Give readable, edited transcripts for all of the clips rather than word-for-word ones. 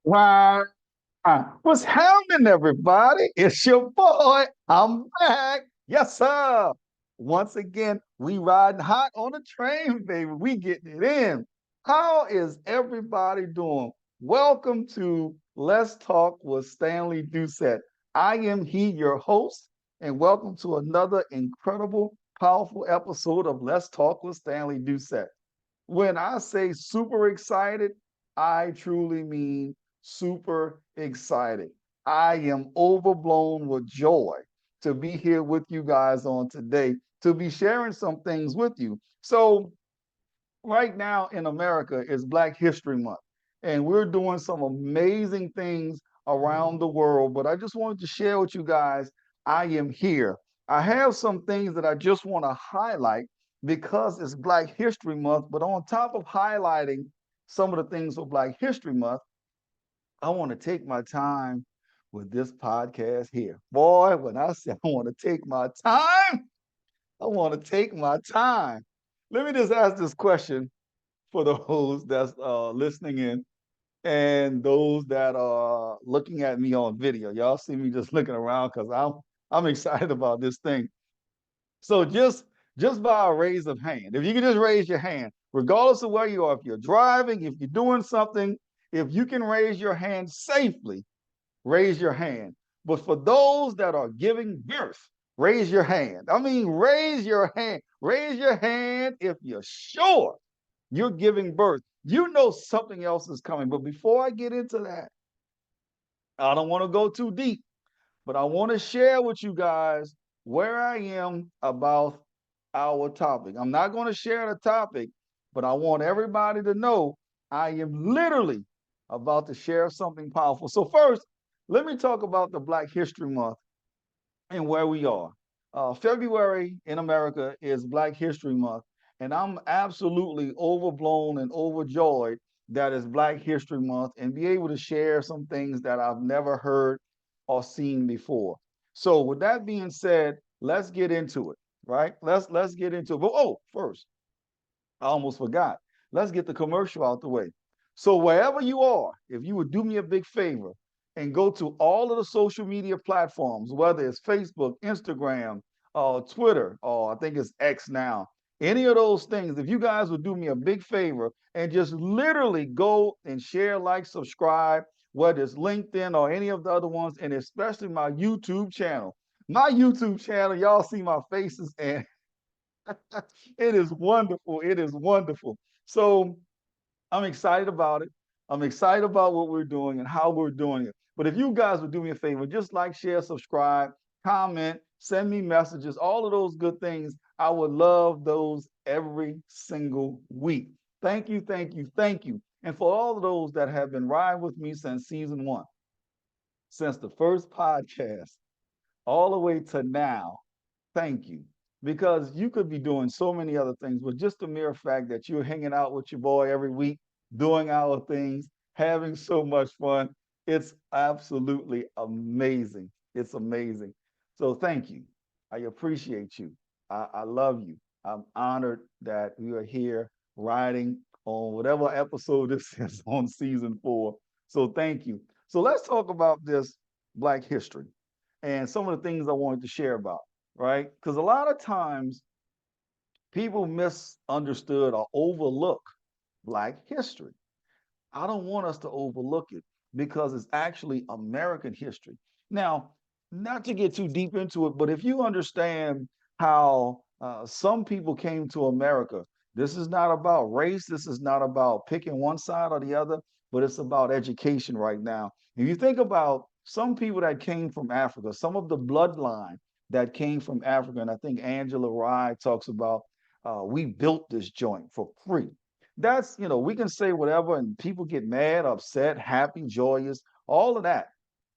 Why? What's happening, everybody? It's your boy. I'm back. Yes, sir. Once again, we riding hot on the train, baby. We getting it in. How is everybody doing? Welcome to Let's Talk with Stanley Doucette. I am your host, and welcome to another incredible, powerful episode of Let's Talk with Stanley Doucette. When I say super excited, I truly mean super excited. I am overblown with joy to be here with you guys on today, to be sharing some things with you. So, right now in America is Black History Month, and we're doing some amazing things around the world. But I just wanted to share with you guys, I am here. I have some things that I just want to highlight because it's Black History Month. But on top of highlighting some of the things for Black History Month, I want to take my time with this podcast here. Boy, when I say I want to take my time, I want to take my time. Let me just ask this question for those that's listening in and those that are looking at me on video. Y'all see me just looking around because I'm excited about this thing. So just by a raise of hand, if you can just raise your hand, regardless of where you are, if you're driving, if you're doing something, if you can raise your hand safely, raise your hand. But for those that are giving birth, raise your hand. I mean, raise your hand. Raise your hand if you're sure you're giving birth. You know something else is coming. But before I get into that, I don't want to go too deep, but I want to share with you guys where I am about our topic. I'm not going to share the topic, but I want everybody to know I am literally about to share something powerful. So, first, let me talk about the Black History Month and where we are. February in America is Black History Month, and I'm absolutely overblown and overjoyed that it's Black History Month and be able to share some things that I've never heard or seen before. So, with that being said, let's get into it. Right? Let's get into it. But first, I almost forgot. Let's get the commercial out the way. So wherever you are, if you would do me a big favor and go to all of the social media platforms, whether it's Facebook, Instagram, Twitter, or I think it's X now, any of those things, if you guys would do me a big favor and just literally go and share, like, subscribe, whether it's LinkedIn or any of the other ones, and especially my YouTube channel. My YouTube channel, y'all see my faces, and it is wonderful. It is wonderful. So I'm excited about it. I'm excited about what we're doing and how we're doing it. But if you guys would do me a favor, just like, share, subscribe, comment, send me messages, all of those good things, I would love those every single week. Thank you, thank you, thank you. And for all of those that have been riding with me since season one, since the first podcast, all the way to now, thank you. Because you could be doing so many other things, but just the mere fact that you're hanging out with your boy every week, doing our things, having so much fun, it's absolutely amazing. It's amazing. So thank you. I appreciate you. I love you. I'm honored that you are here riding on whatever episode this is on season 4. So thank you. So let's talk about this Black history and some of the things I wanted to share about, right? Because a lot of times people misunderstood or overlook Black history. I don't want us to overlook it because it's actually American history. Now, not to get too deep into it, but if you understand how some people came to America, this is not about race, this is not about picking one side or the other, but it's about education right now. If you think about some people that came from Africa, some of the bloodline that came from Africa, and I think Angela Rye talks about, we built this joint for free. That's, we can say whatever and people get mad, upset, happy, joyous, all of that.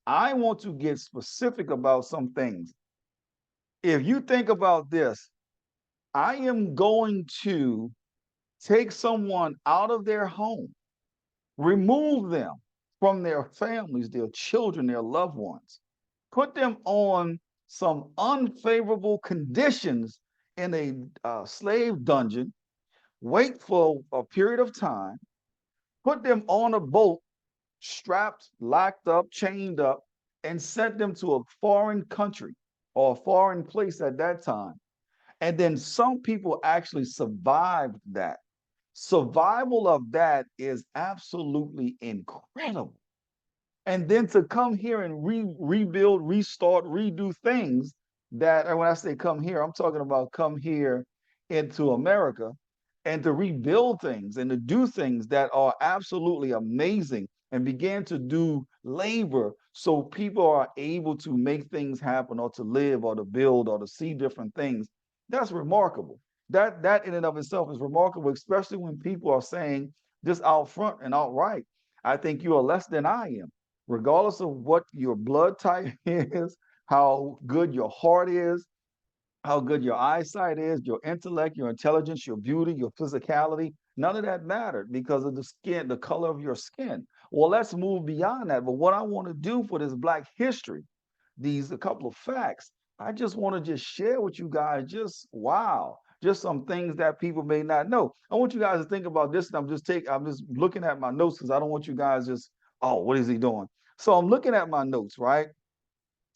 I want to get specific about some things. If you think about this, I am going to take someone out of their home, remove them from their families, their children, their loved ones, put them on some unfavorable conditions in a slave dungeon, wait for a period of time, put them on a boat strapped, locked up, chained up, and sent them to a foreign country or a foreign place at that time. And then some people actually survived that. Survival of that is absolutely incredible. And then to come here and rebuild, restart, redo things that, and when I say come here, I'm talking about come here into America and to rebuild things and to do things that are absolutely amazing and begin to do labor so people are able to make things happen or to live or to build or to see different things. That's remarkable. That in and of itself is remarkable, especially when people are saying just out front and outright, I think you are less than I am, regardless of what your blood type is, how good your heart is, how good your eyesight is, your intellect, your intelligence, your beauty, your physicality. None of that mattered because of the skin, the color of your skin. Well, let's move beyond that. But what I want to do for this Black history, these a couple of facts, I just want to just share with you guys just wow, just some things that people may not know. I want you guys to think about this. And I'm just looking at my notes because I don't want you guys just, oh, what is he doing? So I'm looking at my notes, right?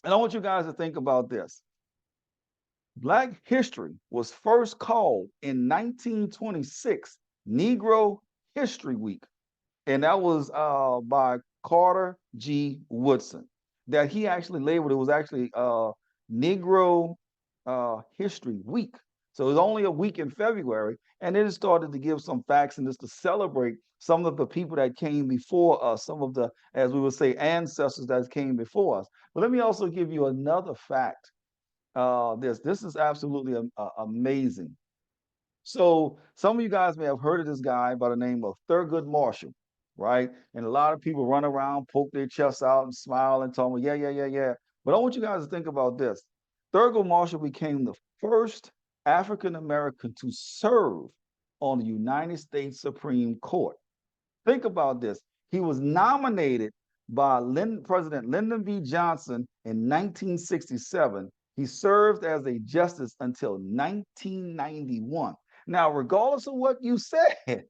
And I want you guys to think about this. Black History was first called in 1926 Negro History Week, and that was by Carter G. Woodson. That he actually labeled it was actually Negro History Week. So it was only a week in February, and then it started to give some facts and just to celebrate some of the people that came before us, some of the, as we would say, ancestors that came before us. But let me also give you another fact. This is absolutely amazing. So some of you guys may have heard of this guy by the name of Thurgood Marshall, right? And a lot of people run around, poke their chests out, and smile and tell me, yeah, yeah, yeah, yeah. But I want you guys to think about this. Thurgood Marshall became the first African American to serve on the United States Supreme Court. Think about this. He was nominated by President Lyndon B. Johnson in 1967. He served as a justice until 1991. Now, regardless of what you said,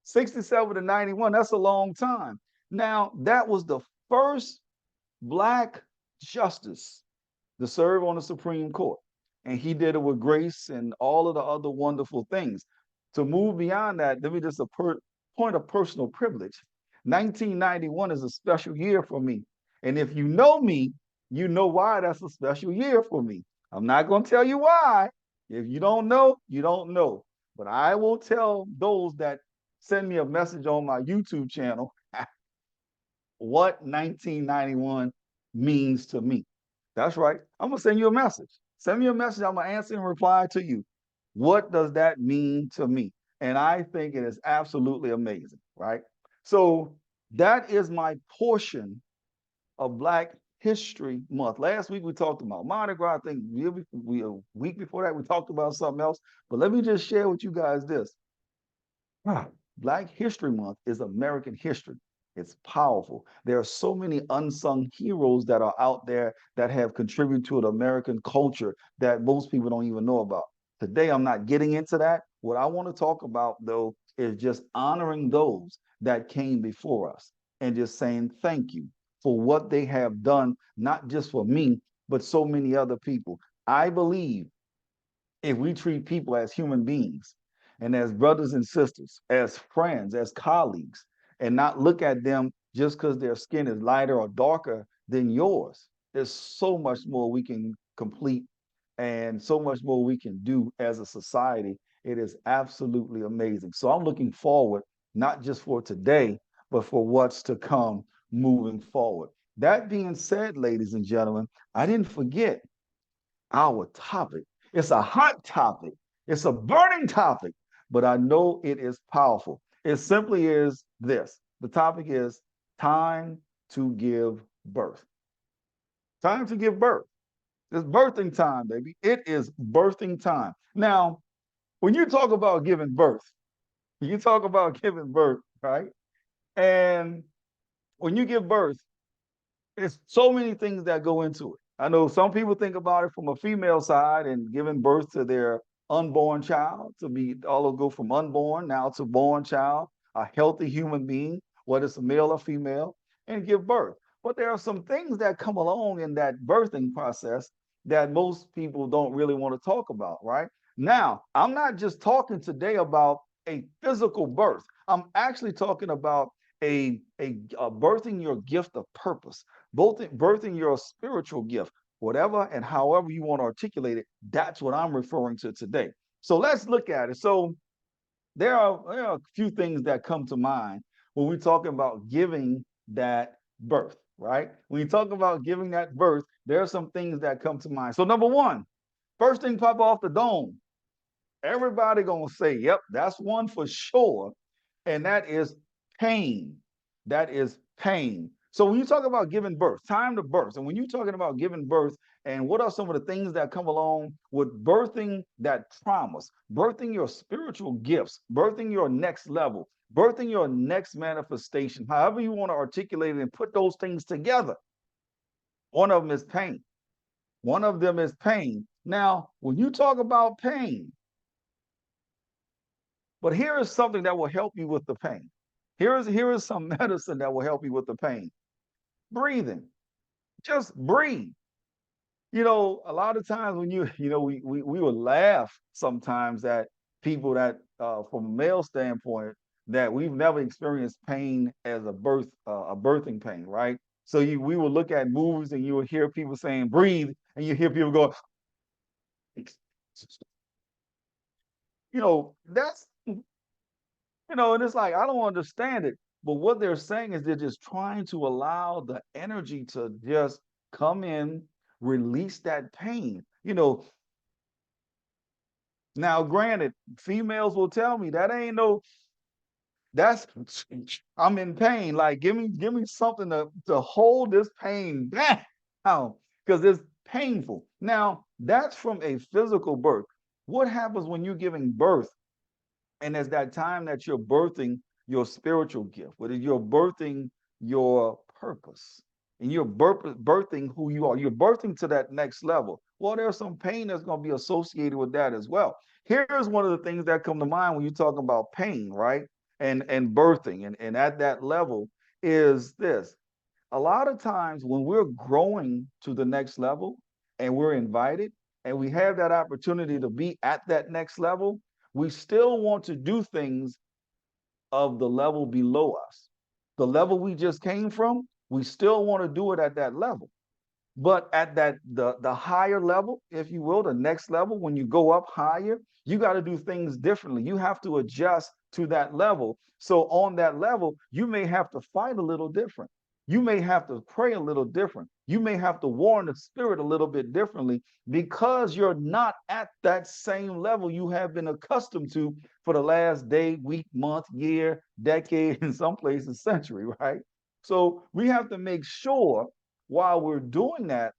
67 to 91, that's a long time. Now, that was the first Black justice to serve on the Supreme Court. And he did it with grace and all of the other wonderful things. To move beyond that, let me just point of personal privilege. 1991 is a special year for me. And if you know me, you know why that's a special year for me. I'm not going to tell you why. If you don't know, you don't know. But I will tell those that send me a message on my YouTube channel what 1991 means to me. That's right. I'm going to send you a message. Send me a message. I'm going to answer and reply to you. What does that mean to me? And I think it is absolutely amazing, right? So that is my portion of Black History Month. Last week we talked about Mardi Gras. I think a week before that we talked about something else. But let me just share with you guys this. Black History Month is American history. It's powerful. There are so many unsung heroes that are out there that have contributed to an American culture that most people don't even know about. Today, I'm not getting into that. What I want to talk about, though, is just honoring those that came before us and just saying thank you for what they have done, not just for me, but so many other people. I believe if we treat people as human beings and as brothers and sisters, as friends, as colleagues, and not look at them just because their skin is lighter or darker than yours, there's so much more we can complete and so much more we can do as a society. It is absolutely amazing. So I'm looking forward, not just for today, but for what's to come moving forward. That being said, ladies and gentlemen, I didn't forget our topic. It's a hot topic. It's a burning topic, but I know it is powerful. It simply is this. The topic is time to give birth. Time to give birth. It's birthing time, baby. It is birthing time. Now, when you talk about giving birth, you talk about giving birth, right? And when you give birth, there's so many things that go into it. I know some people think about it from a female side and giving birth to their unborn child to be all go from unborn now to born child, a healthy human being. whether it's a male or female, and give birth. But there are some things that come along in that birthing process that most people don't really want to talk about, right? Now, I'm not just talking today about a physical birth. I'm actually talking about a birthing your gift of purpose, both birthing your spiritual gift, whatever and however you want to articulate it. That's what I'm referring to today. So let's look at it. So there are a few things that come to mind when we talk about giving that birth, right? When you talk about giving that birth, there are some things that come to mind. So number one, first thing pop off the dome. Everybody gonna say, yep, that's one for sure. And that is pain. That is pain. So when you talk about giving birth, time to birth, and when you're talking about giving birth, and what are some of the things that come along with birthing that promise, birthing your spiritual gifts, birthing your next level, birthing your next manifestation, however you want to articulate it and put those things together, one of them is pain. One of them is pain. Now, when you talk about pain, but here is something that will help you with the pain. Here is some medicine that will help you with the pain. Breathing. Just breathe. A lot of times when we would laugh sometimes at people that, from a male standpoint, that we've never experienced pain as a birthing pain, right? So we would look at movies and you would hear people saying breathe, and you hear people go, that's and it's like, I don't understand it. But what they're saying is they're just trying to allow the energy to just come in, release that pain. Now, granted, females will tell me that ain't no, that's, I'm in pain. Like, give me something to hold this pain down because it's painful. Now, that's from a physical birth. What happens when you're giving birth? And it's that time that you're birthing your spiritual gift, whether you're birthing your purpose and you're birthing who you are, you're birthing to that next level. Well, there's some pain that's going to be associated with that as well. Here's one of the things that come to mind when you talk about pain, right? And birthing and at that level is this. A lot of times when we're growing to the next level and we're invited and we have that opportunity to be at that next level, we still want to do things of the level below us. The level we just came from, we still want to do it at that level. But at the higher level, if you will, the next level, when you go up higher, you got to do things differently. You have to adjust to that level. So on that level, you may have to fight a little different. You may have to pray a little different. You may have to warn the spirit a little bit differently because you're not at that same level you have been accustomed to for the last day, week, month, year, decade, in some places, century, right? So we have to make sure while we're doing that,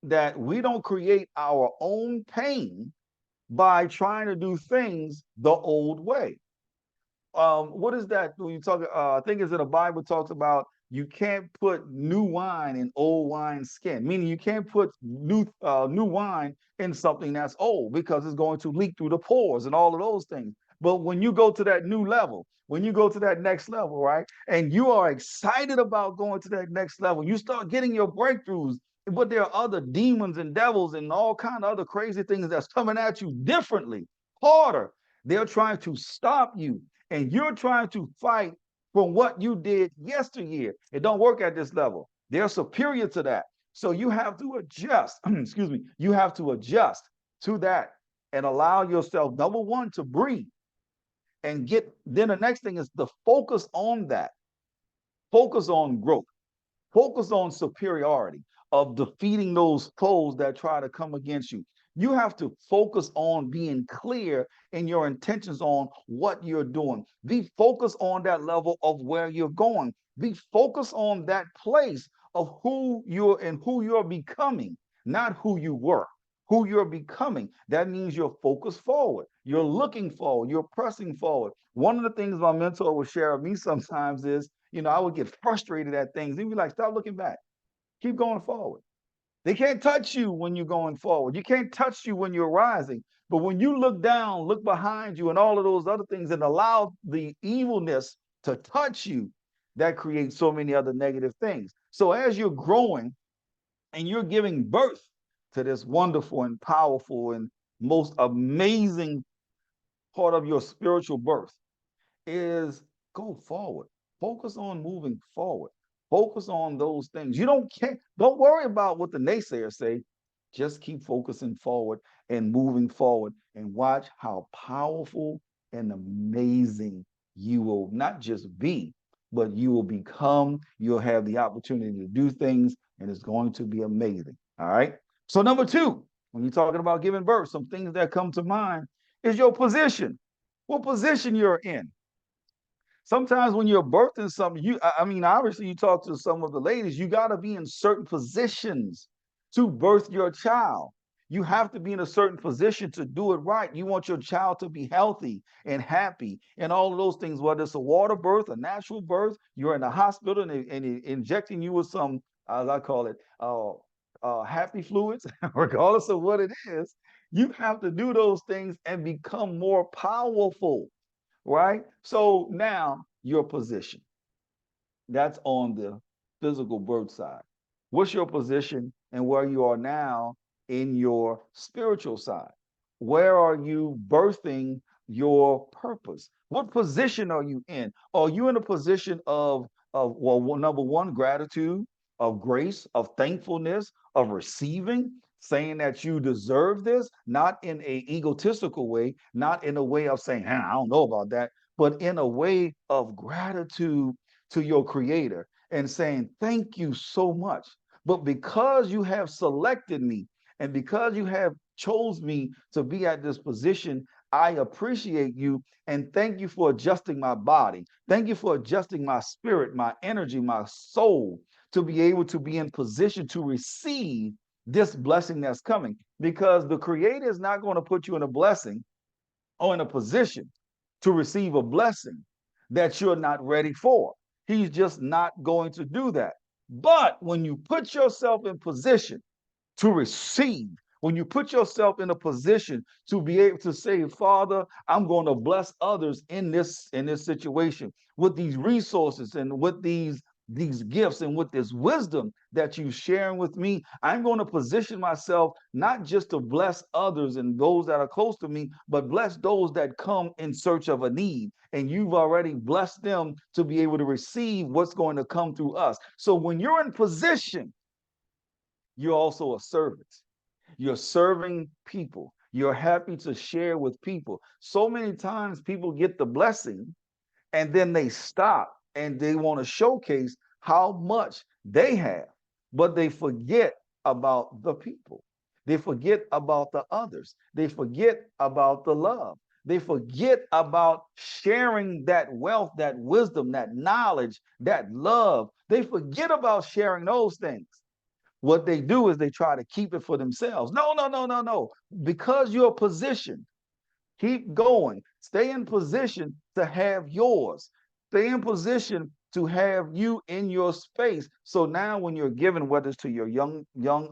that we don't create our own pain by trying to do things the old way. What is that when you talk? I think it's in the Bible talks about you can't put new wine in old wine skin, meaning you can't put new wine in something that's old because it's going to leak through the pores and all of those things. But when you go to that new level, when you go to that next level, right, and you are excited about going to that next level, you start getting your breakthroughs. But there are other demons and devils and all kind of other crazy things that's coming at you differently, harder. They're trying to stop you and you're trying to fight from what you did yesteryear. It don't work at this level. They're superior to that. So you have to adjust, excuse me, you have to adjust to that and allow yourself, number one, to breathe and then the next thing is to focus on that, focus on growth, focus on superiority of defeating those foes that try to come against you. You have to focus on being clear in your intentions on what you're doing. Be focused on that level of where you're going. Be focused on that place of who you're becoming, not who you were, who you're becoming. That means you're focused forward. You're looking forward. You're pressing forward. One of the things my mentor would share with me sometimes is, I would get frustrated at things. He'd be like, stop looking back. Keep going forward. They can't touch you when you're going forward. You can't touch you when you're rising. But when you look down, look behind you, and all of those other things and allow the evilness to touch you, that creates so many other negative things. So as you're growing and you're giving birth to this wonderful and powerful and most amazing part of your spiritual birth, is go forward. Focus on moving forward. Focus on those things. You don't worry about what the naysayers say. Just keep focusing forward and moving forward and watch how powerful and amazing you will not just be, but you will become. You'll have the opportunity to do things, and it's going to be amazing. All right. So, number two, when you're talking about giving birth, some things that come to mind is your position. What position you're in. Sometimes when you're birthing something, I mean, obviously you talk to some of the ladies, you got to be in certain positions to birth your child. You have to be in a certain position to do it right. You want your child to be healthy and happy and all of those things, whether it's a water birth, a natural birth, you're in the hospital and injecting you with some, as I call it, happy fluids, regardless of what it is, you have to do those things and become more powerful, right? So now your position, that's on the physical birth side. What's your position and where you are now in your spiritual side? Where are you birthing your purpose? What position are you in? Are you in a position of well, number one, gratitude, of grace, of thankfulness, of receiving, saying that you deserve this, not in a egotistical way, not in a way of saying, hey, I don't know about that, but in a way of gratitude to your creator and saying, thank you so much. But because you have selected me and because you have chose me to be at this position, I appreciate you and thank you for adjusting my body. Thank you for adjusting my spirit, my energy, my soul to be able to be in position to receive this blessing that's coming. Because the creator is not going to put you in a blessing or in a position to receive a blessing that you're not ready for. He's just not going to do that. But when you put yourself in position to receive, when you put yourself in a position to be able to say, Father, I'm going to bless others in this situation with these resources and with these gifts and with this wisdom that you're sharing with me, I'm going to position myself not just to bless others and those that are close to me, but bless those that come in search of a need. And you've already blessed them to be able to receive what's going to come through us. So when you're in position, you're also a servant. You're serving people. You're happy to share with people. So many times people get the blessing and then they stop and they want to showcase how much they have, but they forget about the people. They forget about the others. They forget about the love. They forget about sharing that wealth, that wisdom, that knowledge, that love. They forget about sharing those things. What they do is they try to keep it for themselves. No, no, no, no, no. Because you're positioned, keep going. Stay in position to have yours. Stay in position to have you in your space. So now when you're given, whether it's to your young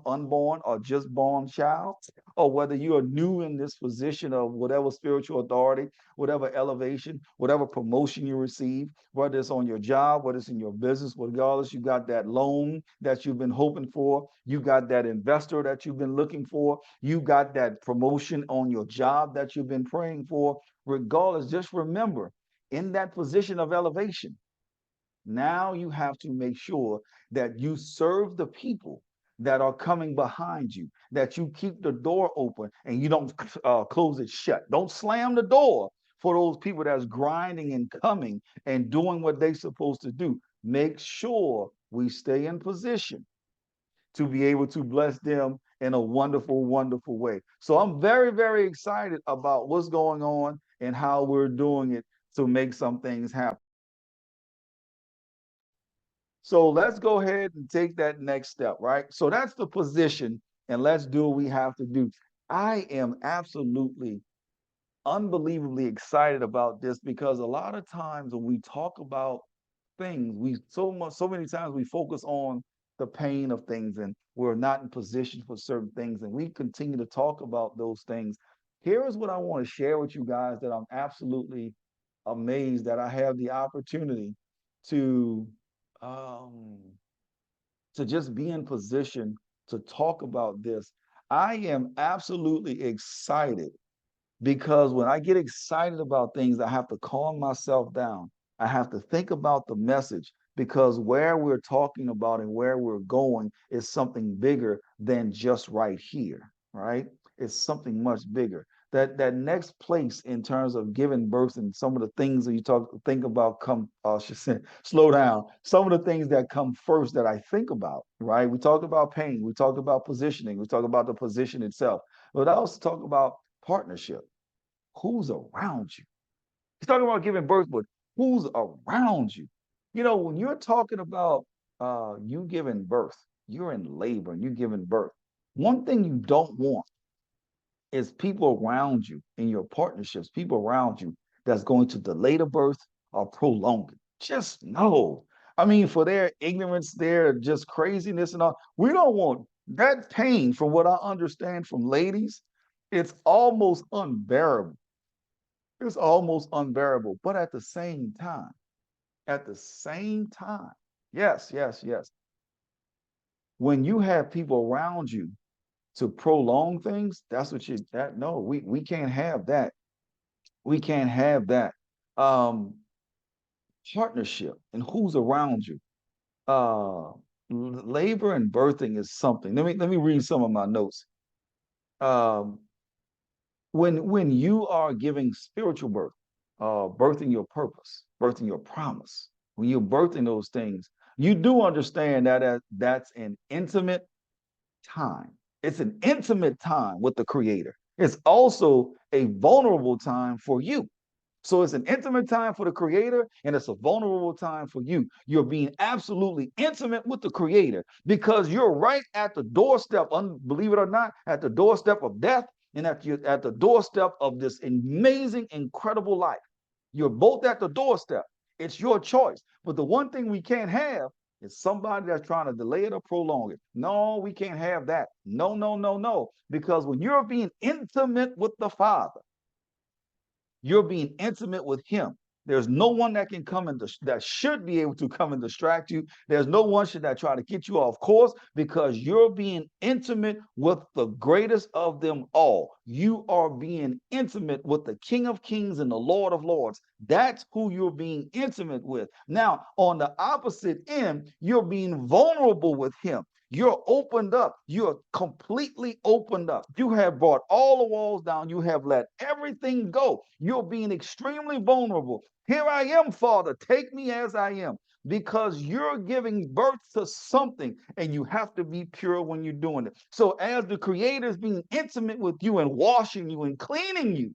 unborn or just born child, or whether you are new in this position of whatever spiritual authority, whatever elevation, whatever promotion you receive, whether it's on your job, whether it's in your business, regardless, you got that loan that you've been hoping for, you got that investor that you've been looking for, you got that promotion on your job that you've been praying for, regardless, just remember, in that position of elevation, now you have to make sure that you serve the people that are coming behind you, that you keep the door open and you don't close it shut. Don't slam the door for those people that's grinding and coming and doing what they're supposed to do. Make sure we stay in position to be able to bless them in a wonderful, wonderful way. So I'm very, very excited about what's going on and how we're doing it to make some things happen. So let's go ahead and take that next step, right? So that's the position, and let's do what we have to do. I am absolutely unbelievably excited about this because a lot of times when we talk about things, so many times we focus on the pain of things and we're not in position for certain things, and we continue to talk about those things. Here is what I want to share with you guys that I'm absolutely amazed that I have the opportunity to um, to just be in position to talk about this. I am absolutely excited because when I get excited about things, I have to calm myself down. I have to think about the message because where we're talking about and where we're going is something bigger than just right here, right? It's something much bigger. That next place in terms of giving birth and some of the things that you think about come slow down. Some of the things that come first that I think about, right? We talked about pain, we talked about positioning, we talked about the position itself, but I also talk about partnership. Who's around you? He's talking about giving birth, but who's around you? You know, when you're talking about you giving birth, you're in labor and you're giving birth. One thing you don't want is people around you in your partnerships, people around you that's going to delay the birth or prolong it. Just know. I mean, for their ignorance, their just craziness and all, we don't want that pain, from what I understand from ladies, it's almost unbearable. It's almost unbearable. But at the same time, yes, yes, yes. When you have people around you to prolong things, that's what you that no, we can't have that. We can't have that. Um, Partnership and who's around you. Labor and birthing is something. Let me read some of my notes. Um, when you are giving spiritual birth, birthing your purpose, birthing your promise, when you're birthing those things, you do understand that that's an intimate time. It's an intimate time with the Creator. It's also a vulnerable time for you. So it's an intimate time for the Creator and it's a vulnerable time for you. You're being absolutely intimate with the Creator because you're right at the doorstep, believe it or not, at the doorstep of death and at the doorstep of this amazing, incredible life. You're both at the doorstep. It's your choice. But the one thing we can't have is somebody that's trying to delay it or prolong it. No, we can't have that. No, no, no, no. Because when you're being intimate with the Father, you're being intimate with him. There's no one that can come and that should be able to come and distract you. There's no one should that try to get you off course because you're being intimate with the greatest of them all. You are being intimate with the King of Kings and the Lord of Lords. That's who you're being intimate with. Now, on the opposite end, you're being vulnerable with him. You're opened up. You're completely opened up. You have brought all the walls down. You have let everything go. You're being extremely vulnerable. Here I am, Father. Take me as I am. Because you're giving birth to something and you have to be pure when you're doing it. So, as the Creator is being intimate with you and washing you and cleaning you,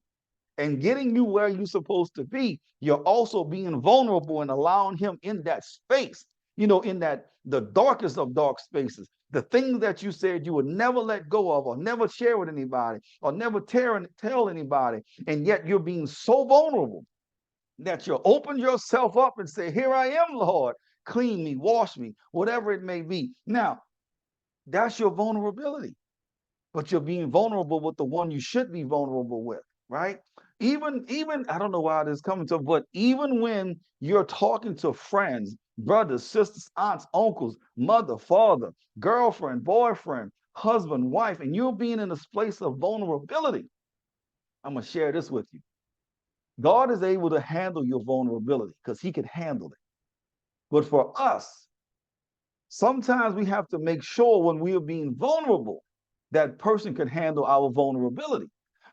and getting you where you're supposed to be, you're also being vulnerable and allowing him in that space, in that the darkest of dark spaces, the things that you said you would never let go of or never share with anybody or never tell anybody. And yet you're being so vulnerable that you open yourself up and say, here I am, Lord, clean me, wash me, whatever it may be. Now, that's your vulnerability, but you're being vulnerable with the one you should be vulnerable with, right? Even I don't know why this is coming to, but even when you're talking to friends, brothers, sisters, aunts, uncles, mother, father, girlfriend, boyfriend, husband, wife, and you're being in this place of vulnerability, I'm gonna share this with you. God is able to handle your vulnerability because he can handle it. But for us, sometimes we have to make sure when we are being vulnerable, that person can handle our vulnerability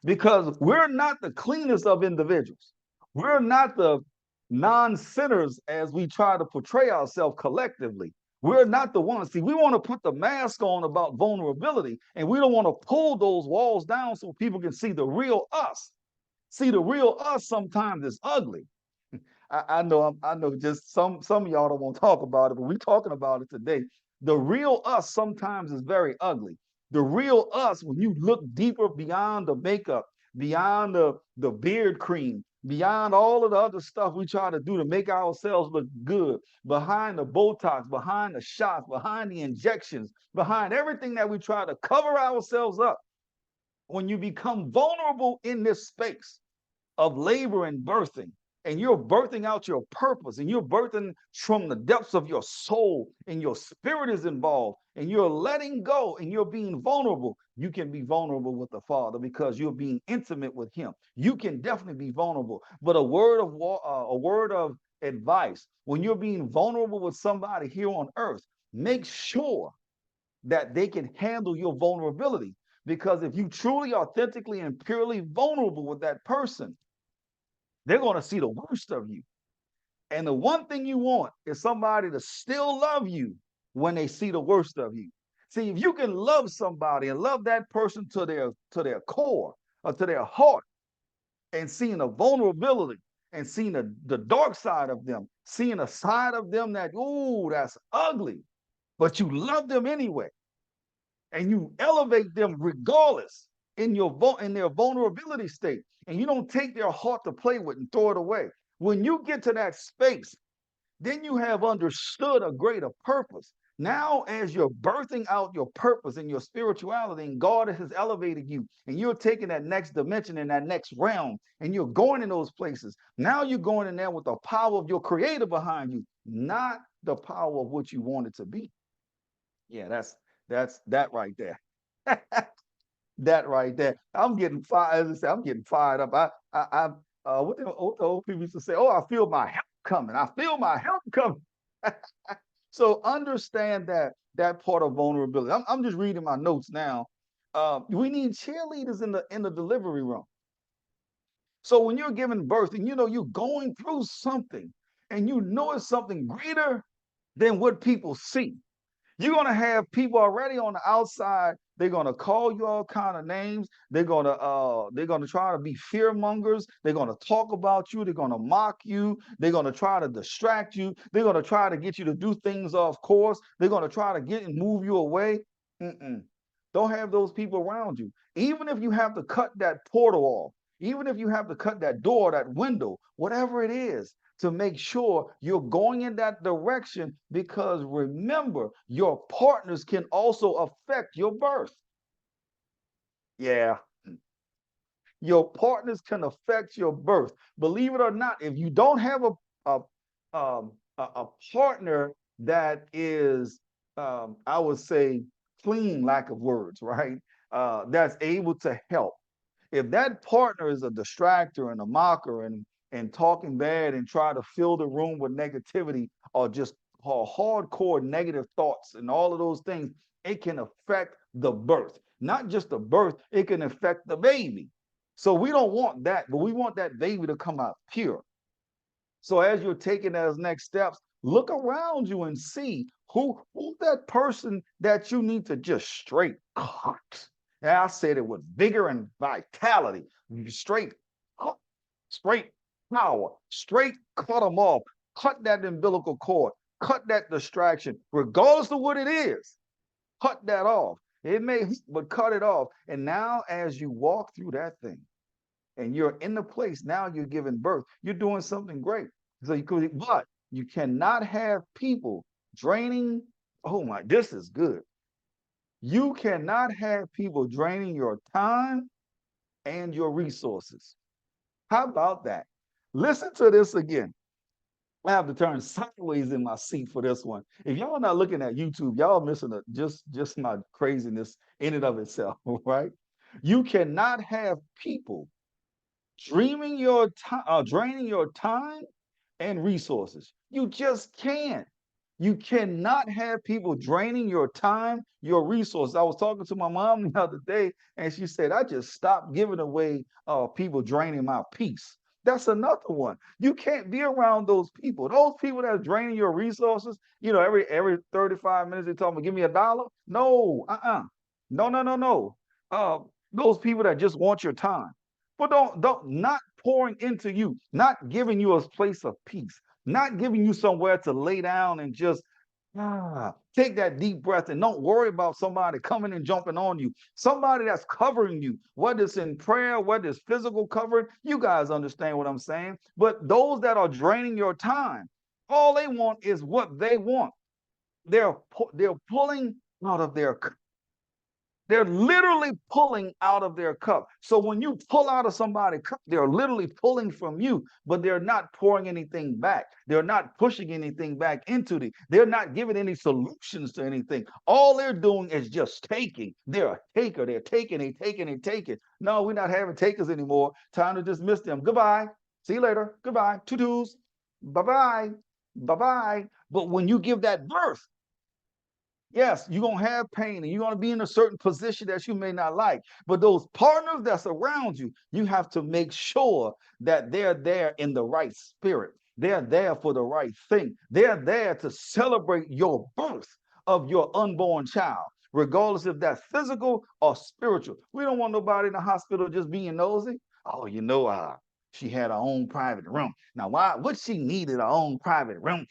because we're not the cleanest of individuals. We're not the non sinners as we try to portray ourselves collectively. We're not the ones. See, we want to put the mask on about vulnerability and we don't want to pull those walls down so people can see the real us. See, the real us sometimes is ugly. I know just some of y'all don't want to talk about it, but we're talking about it today. The real us sometimes is very ugly. The real us, when you look deeper beyond the makeup, beyond the beard cream, beyond all of the other stuff we try to do to make ourselves look good, behind the Botox, behind the shots, behind the injections, behind everything that we try to cover ourselves up, when you become vulnerable in this space of labor and birthing, and you're birthing out your purpose, and you're birthing from the depths of your soul, and your spirit is involved, and you're letting go, and you're being vulnerable, you can be vulnerable with the Father because you're being intimate with Him. You can definitely be vulnerable. But a word of advice: when you're being vulnerable with somebody here on earth, make sure that they can handle your vulnerability. Because if you truly, authentically, and purely vulnerable with that person, they're going to see the worst of you. And the one thing you want is somebody to still love you when they see the worst of you. See, if you can love somebody and love that person to their core or to their heart, and seeing the vulnerability and seeing the dark side of them, seeing a side of them that, ooh, that's ugly, but you love them anyway, and you elevate them regardless in their vulnerability state, and you don't take their heart to play with and throw it away. When you get to that space, then you have understood a greater purpose. Now, as you're birthing out your purpose and your spirituality, and God has elevated you, and you're taking that next dimension and that next realm, and you're going in those places. Now you're going in there with the power of your Creator behind you, not the power of what you want it to be. Yeah, that's that right there. That right there. I'm getting fired. As I say, I'm getting fired up. What the old people used to say? Oh, I feel my help coming. I feel my help coming. So understand that part of vulnerability. I'm just reading my notes now. We need cheerleaders in the delivery room. So when you're giving birth and you know you're going through something, and you know it's something greater than what people see, you're gonna have people already on the outside. They're gonna call you all kind of names. They're gonna try to be fear mongers. They're gonna talk about you. They're gonna mock you. They're gonna try to distract you. They're gonna try to get you to do things off course. They're gonna try to get and move you away. Mm-mm. Don't have those people around you. Even if you have to cut that portal off, even if you have to cut that door, that window, whatever it is, to make sure you're going in that direction, because remember, your partners can also affect your birth. Yeah, your partners can affect your birth. Believe it or not, if you don't have a partner that is, I would say, clean, lack of words, right? That's able to help. If that partner is a distractor and a mocker and talking bad and try to fill the room with negativity, or just hardcore negative thoughts and all of those things, it can affect the birth. Not just the birth, it can affect the baby. So we don't want that, but we want that baby to come out pure. So as you're taking those next steps, look around you and see who that person that you need to just straight cut. And I said it with vigor and vitality. Straight cut, straight power, straight cut them off. Cut that umbilical cord, cut that distraction, regardless of what it is. Cut that off. It may, but cut it off. And now, as you walk through that thing, and you're in the place, now you're giving birth. You're doing something great. So you could, but you cannot have people draining. Oh my, this is good. You cannot have people draining your time and your resources. How about that? Listen to this again. I have to turn sideways in my seat for this one. If y'all are not looking at YouTube, y'all missing just my craziness in and of itself, right? You cannot have people draining your time and resources. You just can't. You cannot have people draining your time, your resources. I was talking to my mom the other day, and she said, I just stopped giving away people draining my peace. That's another one. You can't be around those people. Those people that are draining your resources, every 35 minutes they talk about, give me $1. No, no. Those people that just want your time. But don't not pouring into you, not giving you a place of peace, not giving you somewhere to lay down and just take that deep breath, and don't worry about somebody coming and jumping on you. Somebody that's covering you, whether it's in prayer, whether it's physical covering. You guys understand what I'm saying. But those that are draining your time, all they want is what they want. They're pulling out of their They're literally pulling out of their cup. So when you pull out of somebody's cup, they're literally pulling from you, but they're not pouring anything back. They're not pushing anything back into they're not giving any solutions to anything. All they're doing is just taking. They're a taker. They're taking, they taking, they taking. No, we're not having takers anymore. Time to dismiss them. Goodbye. See you later. Goodbye. Tutus. Bye-bye. Bye-bye. But when you give that birth, yes, you're going to have pain and you're going to be in a certain position that you may not like. But those partners that's around you, you have to make sure that they're there in the right spirit. They're there for the right thing. They're there to celebrate your birth of your unborn child, regardless if that's physical or spiritual. We don't want nobody in the hospital just being nosy. Oh, she had her own private room. Now, why would she needed her own private room?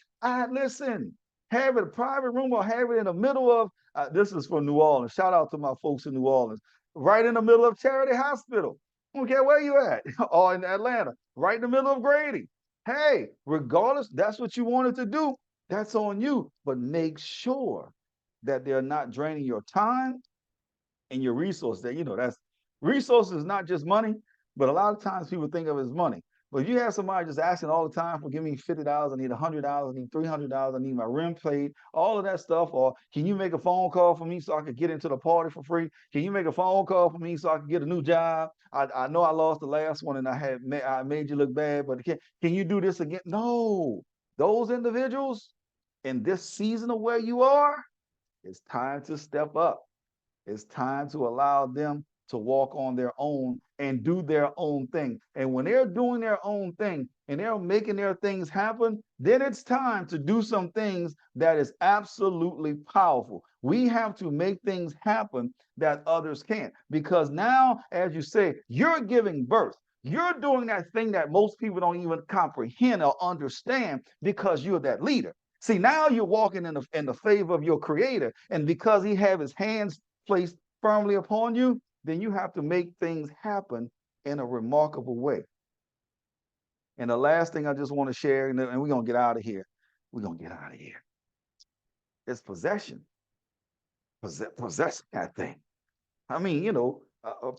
Listen, have it a private room or have it in the middle of, this is for New Orleans. Shout out to my folks in New Orleans. Right in the middle of Charity Hospital. I don't care where you at, or in Atlanta, right in the middle of Grady. Hey, regardless, that's what you wanted to do. That's on you. But make sure that they're not draining your time and your resources. That that's resources is not just money, but a lot of times people think of it as money. But if you have somebody just asking all the time for give me $50, I need $100, I need $300, I need my rent paid, all of that stuff, or can you make a phone call for me so I could get into the party for free? Can you make a phone call for me so I can get a new job? I know I lost the last one and I made you look bad, but can you do this again? No, those individuals in this season of where you are, it's time to step up. It's time to allow them to walk on their own and do their own thing. And when they're doing their own thing and they're making their things happen, then it's time to do some things that is absolutely powerful. We have to make things happen that others can't. Because now, as you say, you're giving birth. You're doing that thing that most people don't even comprehend or understand because you're that leader. See, now you're walking in the favor of your creator. And because he have his hands placed firmly upon you, then you have to make things happen in a remarkable way. And the last thing I just want to share, and we're going to get out of here. We're going to get out of here. It's possession. Possess that thing. I mean,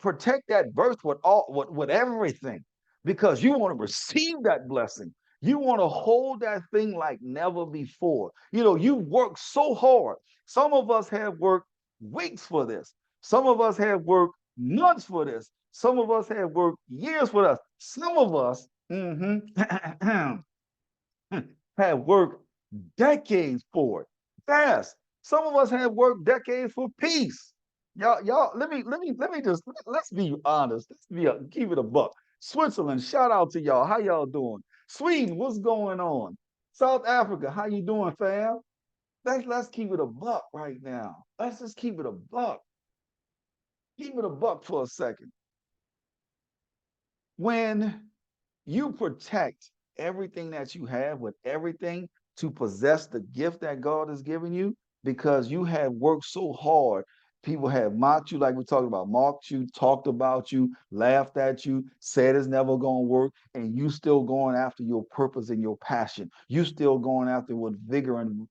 protect that birth with everything, because you want to receive that blessing. You want to hold that thing like never before. You've worked so hard. Some of us have worked weeks for this. Some of us have worked months for this. Some of us have worked years for us. Some of us have worked decades for it. Yes. Some of us have worked decades for peace. Y'all, let's be honest. Keep it a buck. Switzerland, shout out to y'all. How y'all doing? Sweden, what's going on? South Africa, how you doing, fam? Let's keep it a buck right now. Let's just keep it a buck. Keep it a buck for a second. When you protect everything that you have with everything to possess the gift that God has given you, because you have worked so hard. People have mocked you, like we talked about, mocked you, talked about you, laughed at you, said it's never going to work, and you still going after your purpose and your passion. You still going after with vigor and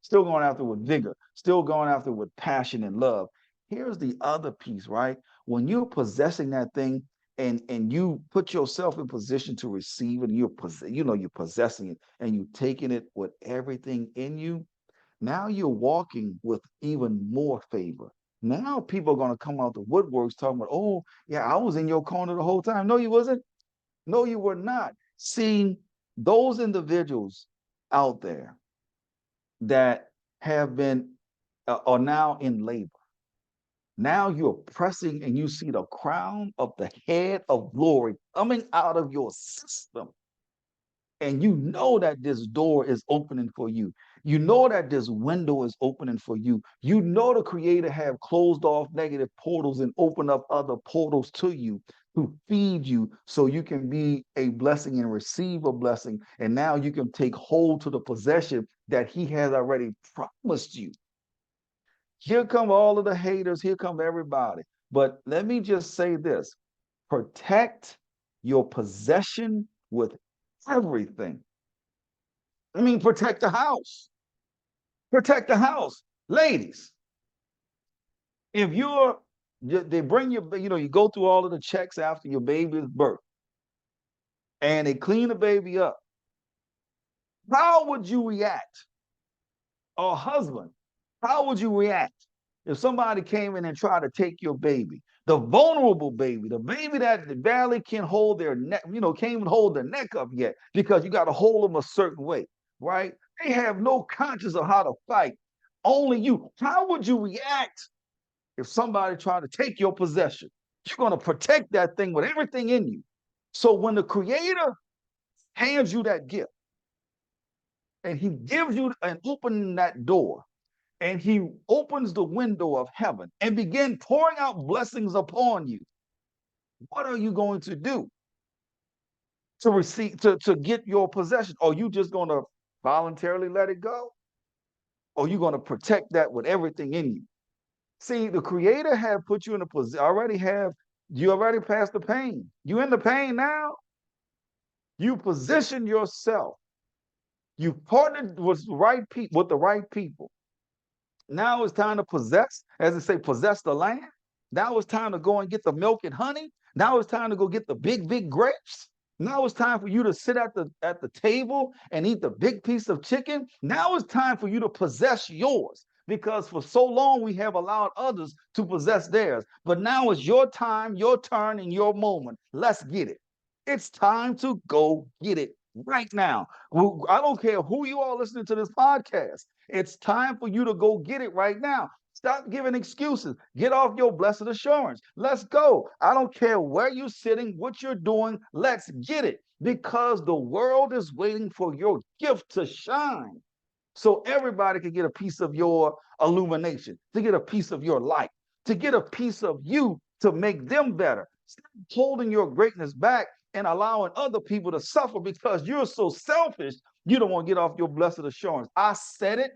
still going after with vigor, still going after with passion and love. Here's the other piece, right? When you're possessing that thing, and you put yourself in position to receive it, and you're possessing it, and you taking it with everything in you. Now you're walking with even more favor. Now people are going to come out the woodworks talking about, oh yeah, I was in your corner the whole time. No, you wasn't. No, you were not. Seeing those individuals out there that have been are now in labor. Now you're pressing and you see the crown of the head of glory coming out of your system. And you know that this door is opening for you. You know that this window is opening for you. You know the Creator have closed off negative portals and opened up other portals to you to feed you so you can be a blessing and receive a blessing. And now you can take hold to the possession that He has already promised you. Here come all of the haters. Here come everybody. But let me just say this. Protect your possession with everything. I mean, protect the house. Protect the house. Ladies, If they bring you go through all of the checks after your baby's birth and they clean the baby up, how would you react? Or husband, how would you react if somebody came in and tried to take your baby, the vulnerable baby, the baby that barely can hold their neck, can't even hold their neck up yet because you got to hold them a certain way, right? They have no conscience of how to fight. Only you. How would you react if somebody tried to take your possession? You're going to protect that thing with everything in you. So when the Creator hands you that gift and He gives you and opening that door, and He opens the window of heaven and begin pouring out blessings upon you, what are you going to do to receive to get your possession? Are you just going to voluntarily let it go? Or are you going to protect that with everything in you? See, the Creator have put you in a position, you already passed the pain. You in the pain now. You position yourself. You partnered with the right people. Now it's time to possess, as they say, possess the land. Now it's time to go and get the milk and honey. Now it's time to go get the big, big grapes. Now it's time for you to sit at the table and eat the big piece of chicken. Now it's time for you to possess yours, because for so long we have allowed others to possess theirs. But now it's your time, your turn, and your moment. Let's get it. It's time to go get it right now. I don't care who you are listening to this podcast. It's time for you to go get it right now. Stop giving excuses. Get off your blessed assurance. Let's go. I don't care where you're sitting, what you're doing. Let's get it, because the world is waiting for your gift to shine so everybody can get a piece of your illumination, to get a piece of your light, to get a piece of you to make them better. Stop holding your greatness back and allowing other people to suffer because you're so selfish. You don't want to get off your blessed assurance. I said it.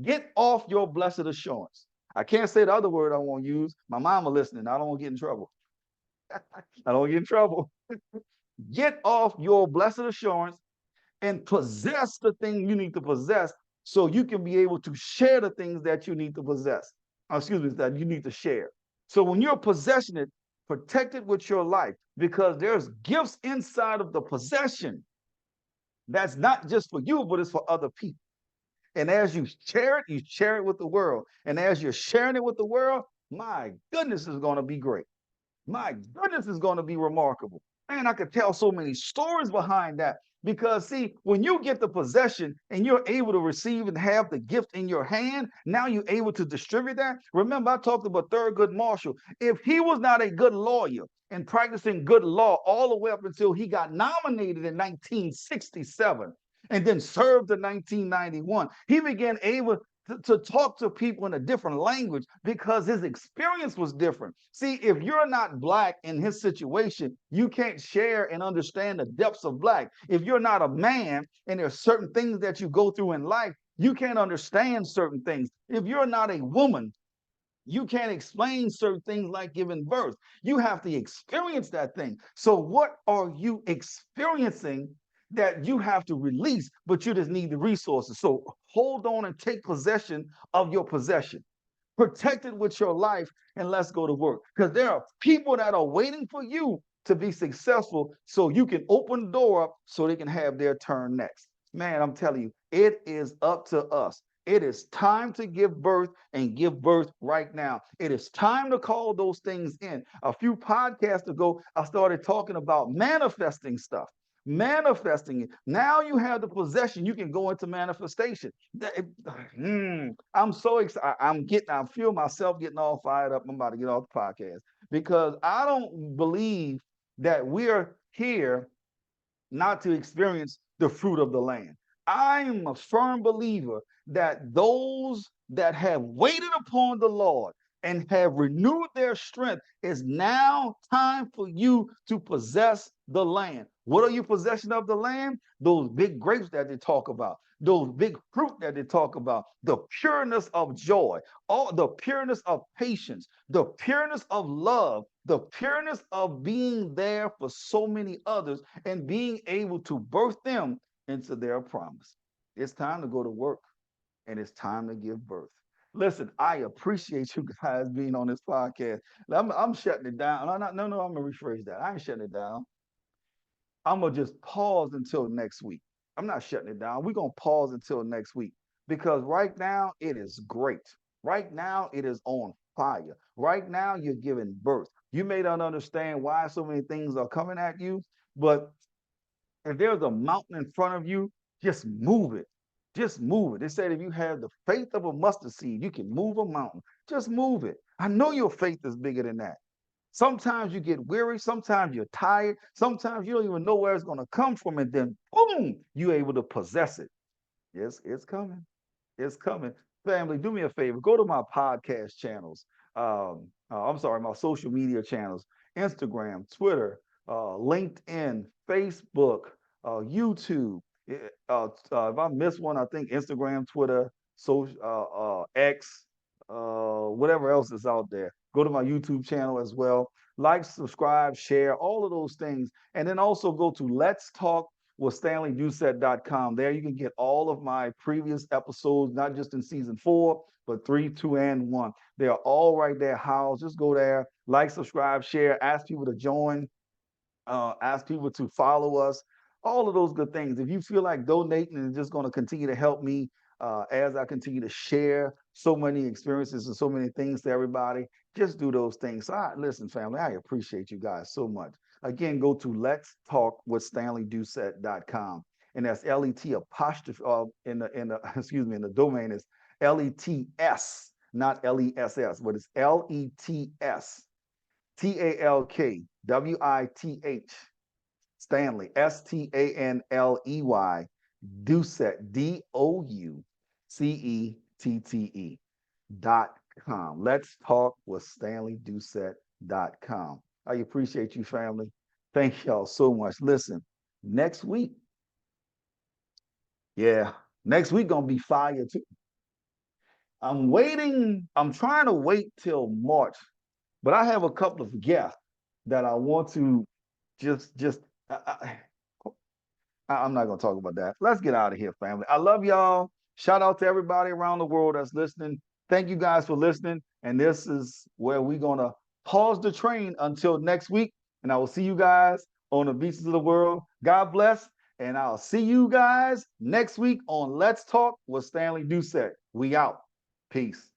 Get off your blessed assurance. I can't say the other word I won't use. My mama listening. I don't want to get in trouble. I don't get in trouble. Get off your blessed assurance and possess the thing you need to possess so you can be able to share the things that you need to possess. Excuse me, that you need to share. So when you're possessing it, protect it with your life, because there's gifts inside of the possession that's not just for you, but it's for other people. And as you share it with the world. And as you're sharing it with the world, my goodness is going to be great. My goodness is going to be remarkable. Man, I could tell so many stories behind that. Because, see, when you get the possession and you're able to receive and have the gift in your hand, now you're able to distribute that. Remember, I talked about Thurgood Marshall. If he was not a good lawyer and practicing good law all the way up until he got nominated in 1967 and then served in 1991, he began able to talk to people in a different language because his experience was different. See, if you're not Black in his situation, you can't share and understand the depths of Black. If you're not a man and there's certain things that you go through in life, you can't understand certain things. If you're not a woman, you can't explain certain things like giving birth. You have to experience that thing. So what are you experiencing that you have to release, but you just need the resources? So hold on and take possession of your possession. Protect it with your life, and let's go to work. Because there are people that are waiting for you to be successful so you can open the door up so they can have their turn next. Man, I'm telling you, it is up to us. It is time to give birth, and give birth right now. It is time to call those things in. A few podcasts ago, I started talking about manifesting stuff. Manifesting it. Now you have the possession, you can go into manifestation. I'm so excited. I feel myself getting all fired up. I'm about to get off the podcast because I don't believe that we're here not to experience the fruit of the land. I'm a firm believer that those that have waited upon the Lord and have renewed their strength, is now time for you to possess the land. What are you possession of the land? Those big grapes that they talk about, those big fruit that they talk about, the pureness of joy, all the pureness of patience, the pureness of love, the pureness of being there for so many others and being able to birth them into their promise. It's time to go to work, and it's time to give birth. Listen, I appreciate you guys being on this podcast. I'm shutting it down. No, I'm gonna rephrase that. I ain't shutting it down. I'm gonna just pause until next week. I'm not shutting it down. We're gonna pause until next week because right now it is great. Right now it is on fire. Right now you're giving birth. You may not understand why so many things are coming at you, but if there's a mountain in front of you, just move it. Just move it. They said if you have the faith of a mustard seed, you can move a mountain. Just move it. I know your faith is bigger than that. Sometimes you get weary, sometimes you're tired, sometimes you don't even know where it's going to come from, and then boom, you're able to possess it. Yes, it's coming. It's coming. Family, do me a favor. Go to my podcast channels. I'm sorry, my social media channels: Instagram, Twitter, LinkedIn, Facebook, YouTube. If I miss one, I think Instagram, Twitter, X, whatever else is out there. Go to my YouTube channel as well. Like, subscribe, share, all of those things. And then also go to Let's Talk with StanleyDoucette.com. There you can get all of my previous episodes, not just in season 4, but 3, 2, and 1. They are all right there housed. Just go there, like, subscribe, share, ask people to join, ask people to follow us, all of those good things. If you feel like donating is just going to continue to help me as I continue to share so many experiences and so many things to everybody, just do those things. So listen, family, I appreciate you guys so much. Again, go to Let's Talk with StanleyDoucette.com. And that's L-E-T apostrophe in the excuse me, in the domain is L-E-T-S, not L-E-S-S, but it's L-E-T-S Talkwith Stanley, Stanley, Doucette, Doucette.com. Let's talk with StanleyDoucette.com. I appreciate you, family. Thank y'all so much. Listen, next week, yeah, next week gonna be fire too. I'm waiting, I'm trying to wait till March, but I have a couple of guests that I want to just I'm not gonna talk about that. Let's get out of here, family. I love y'all. Shout out to everybody around the world that's listening. Thank you guys for listening. And this is where we're gonna pause the train until next week. And I will see you guys on the beaches of the world. God bless. And I'll see you guys next week on Let's Talk with Stanley Doucette. We out. Peace.